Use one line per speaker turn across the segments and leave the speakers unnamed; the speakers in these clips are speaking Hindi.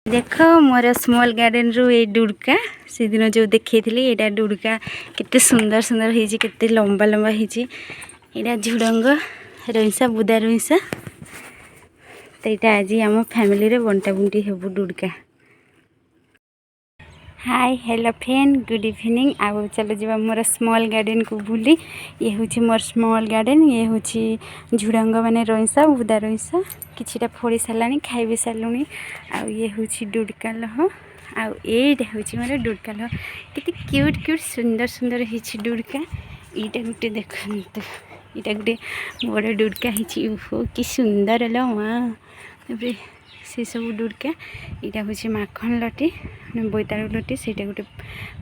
देख मोर स्मॉल गार्डन रु ये डुड़का से दिन जो देखी ये डुड़का केते सुंदर सुंदर होती केते लंबा लंबा होती यहाँ झुड़ंग रईसा बुदा रईसा तो यहाँ आज आम फैमिली रे बंटा बुंटी हेबू डुड़का। Hi hello friend good evening. आउ चलो जी मोर स्मॉल गार्डन को बुली। ये हूँ मोर स्मॉल गार्डन। ये हूँ झुड़ंग माने रईसा बुदा रईसा किछिटा फोड़ी सारा खाई भी सारूँ। आउ ये हूँ डुड़का लह आउ ये हूँ मोर डुड़का लह केते क्यूट क्यूट सुंदर सुंदर होती डुड़का। यहाँ गोटे देखते यहाँ गोटे बड़ डुड़का हो कि सुंदर लो माँ से सब डुड़का। यहाँ हूँ माखन लटी बोईतालु लटी से गोटे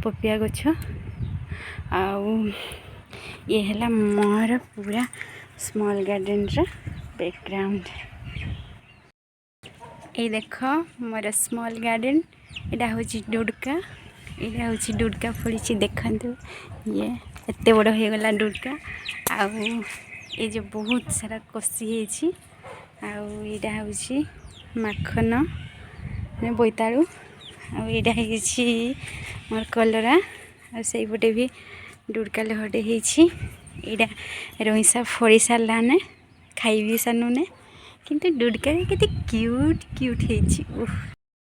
पपिया गछ आउ ये है मोर पूरा स्मॉल गार्डन रा बैकग्राउंड। ये देख मोर स्मॉल गार्डन यहाँ हूँ डुड़का। यहाँ हूँ डुड़का फड़ी देखु ये एत बड़ हो गला डुड़का आउ ये जो बहुत सारा कषि आउटा हूँ माखन बोईतालु आउ ये मोर कलरा से पटे भी डुड़का लहटे होटा रईसा फड़ी साराने खाई भी सारूने किंतु डुड़का केते क्यूट क्यूट होती।